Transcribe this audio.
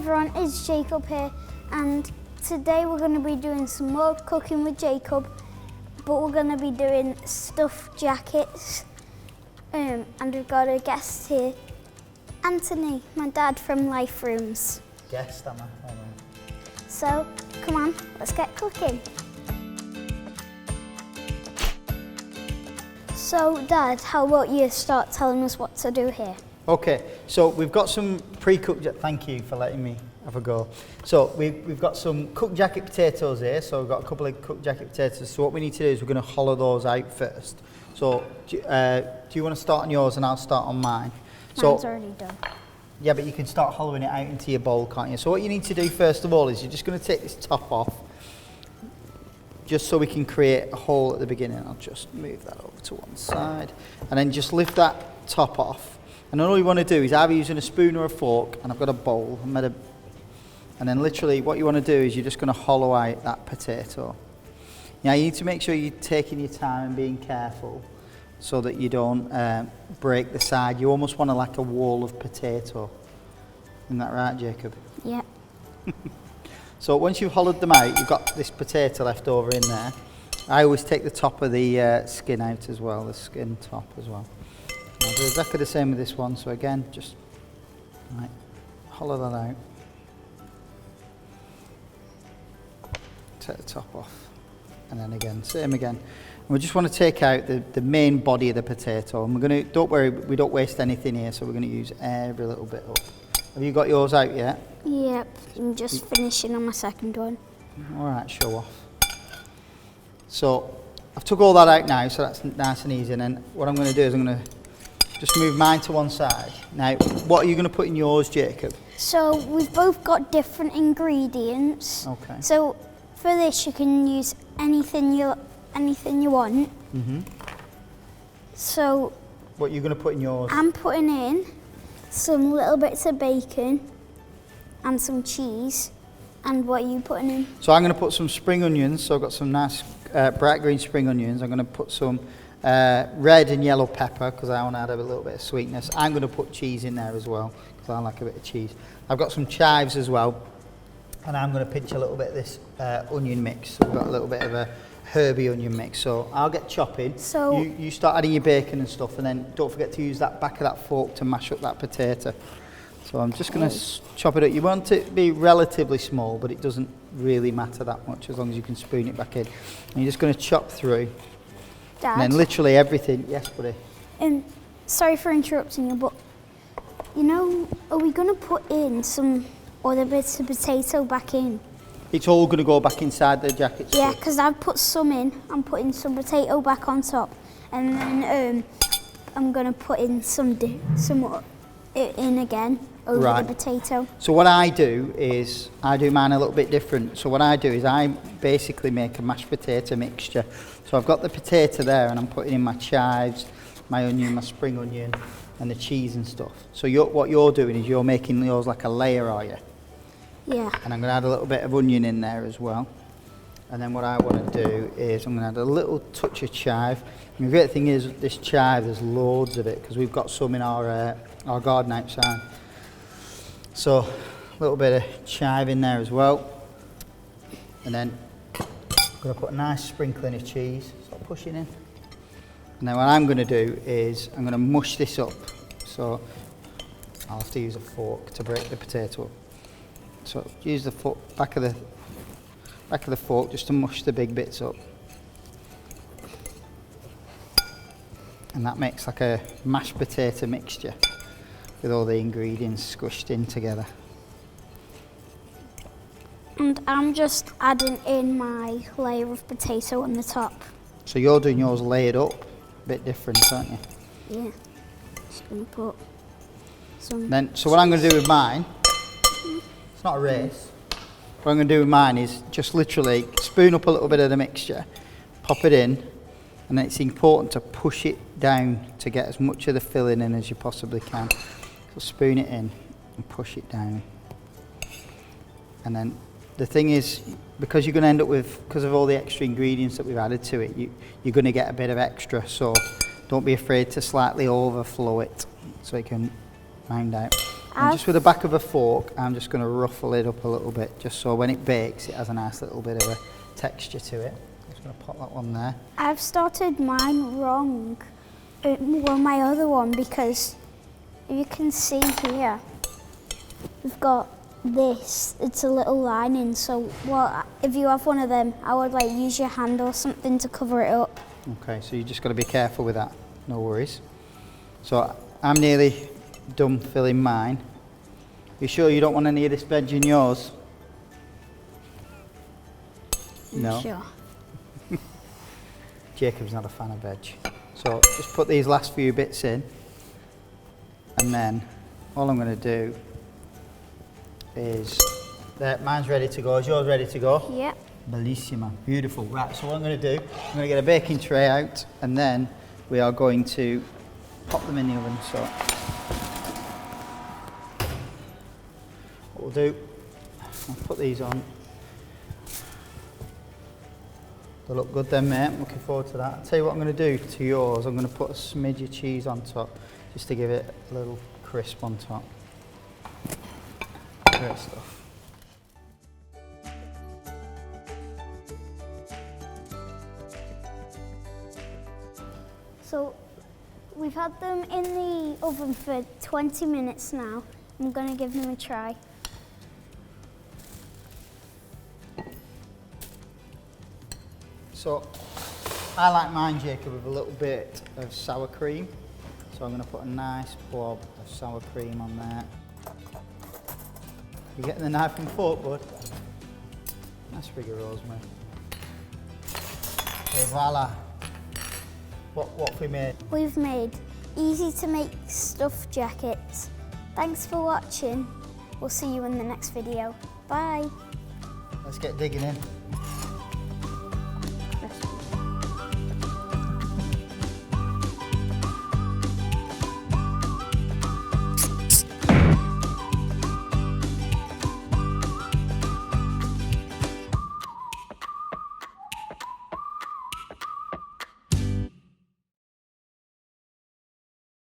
everyone, it's Jacob here, and today we're going to be doing some more cooking with Jacob, but we're going to be doing stuffed jackets, and we've got a guest here, Anthony, my dad from Life Rooms. Guest, am I? Oh, no. So, come on, let's get cooking. So, Dad, how about you start telling us what to do here? Okay, so we've got some pre-cooked, thank you for letting me have a go. So we've got some cooked jacket potatoes here, so we've got a couple of cooked jacket potatoes. So what we need to do is we're going to hollow those out first. So do you want to start on yours and I'll start on mine? Mine's already done. Yeah, but you can start hollowing it out into your bowl, can't you? So what you need to do first of all is you're just going to take this top off, just so we can create a hole at the beginning. I'll just move that over to one side, and then just lift that top off. And all you want to do is either using a spoon or a fork, and I've got a bowl, and then literally what you want to do is you're just going to hollow out that potato. Now you need to make sure you're taking your time and being careful so that you don't break the side. You almost want like a wall of potato. Isn't that right, Jacob? Yeah. So once you've hollowed them out, you've got this potato left over in there. I always take the top of the skin out as well, the skin top as well. I'll do exactly the same with this one, so again, just hollow that out. Take the top off, and then again, same again. And we just want to take out the main body of the potato, and we're going to, don't worry, we don't waste anything here, so we're going to use every little bit up. Have you got yours out yet? Yep, I'm just finishing on my second one. All right, show off. So I've took all that out now, so that's nice and easy. And then what I'm going to do is I'm going to just move mine to one side. Now, what are you going to put in yours, Jacob? So we've both got different ingredients. Okay. So for this, you can use anything you want. Mhm. So What are you going to put in yours? I'm putting in some little bits of bacon and some cheese. And what are you putting in? So I'm going to put some spring onions. So I've got some nice bright green spring onions. I'm going to put some red and yellow pepper because I want to add a little bit of sweetness. I'm going to put cheese in there as well because I like a bit of cheese. I've got some chives as well, and I'm going to pinch a little bit of this onion mix. So we've got a little bit of a herby onion mix. So I'll get chopping. So you start adding your bacon and stuff, and then don't forget to use that back of that fork to mash up that potato. So I'm just going to chop it up. You want it to be relatively small, but it doesn't really matter that much as long as you can spoon it back in. And you're just going to chop through. Dad, And then literally everything. Yes, buddy. sorry for interrupting you, but you know, are we going to put in some other bits of potato back in? It's all going to go back inside the jacket. Yeah, because I've put some in. I'm putting some potato back on top, and then I'm going to put in some in again over the potato. So what I do is I do mine a little bit different. So what I do is I basically make a mashed potato mixture. So I've got the potato there, and I'm putting in my chives, my onion, my spring onion, and the cheese and stuff. So what you're doing is you're making yours like a layer, are you? Yeah. And I'm going to add a little bit of onion in there as well. And then what I want to do is I'm going to add a little touch of chive. And the great thing is this chive, there's loads of it because we've got some in our garden outside. So a little bit of chive in there as well. And then I'm going to put a nice sprinkling of cheese, start pushing in. And then what I'm going to do is I'm going to mush this up. So I'll have to use a fork to break the potato up. So use the back of the fork just to mush the big bits up. And that makes like a mashed potato mixture with all the ingredients squished in together. And I'm just adding in my layer of potato on the top. So you're doing yours layered up, a bit different, aren't you? Yeah. Just gonna put some. Then, so what I'm going to do with mine, it's not a race. What I'm going to do with mine is just literally spoon up a little bit of the mixture, pop it in, and then it's important to push it down to get as much of the filling in as you possibly can. So spoon it in and push it down. And then the thing is, because you're going to end up with, because of all the extra ingredients that we've added to it, you're going to get a bit of extra. So don't be afraid to slightly overflow it so it can round out. And just with the back of a fork, I'm just going to ruffle it up a little bit, just so when it bakes, it has a nice little bit of a texture to it. I'm just going to pop that one there. I've started mine wrong. Well, my other one, because you can see here, we've got this. It's a little lining, so well, if you have one of them, I would like use your hand or something to cover it up. Okay, so you just got to be careful with that. No worries. So I'm nearly done filling mine. You sure you don't want any of this veg in yours? No. Sure. Jacob's not a fan of veg. So just put these last few bits in, and then all I'm going to do is, there, mine's ready to go. Is yours ready to go? Yep. Bellissima, beautiful. Right, so what I'm going to do, I'm going to get a baking tray out, and then we are going to pop them in the oven. So what we'll do, I'll put these on. They look good then, mate. I'm looking forward to that. I'll tell you what I'm going to do to yours. I'm going to put a smidge of cheese on top, just to give it a little crisp on top. Great stuff. So we've had them in the oven for 20 minutes now. I'm going to give them a try. So I like mine, Jacob, with a little bit of sour cream. So I'm going to put a nice blob of sour cream on there. You getting the knife and fork, bud? Nice sprig of rosemary. Okay, voila. What have we made? We've made easy to make stuffed jackets. Thanks for watching. We'll see you in the next video. Bye. Let's get digging in.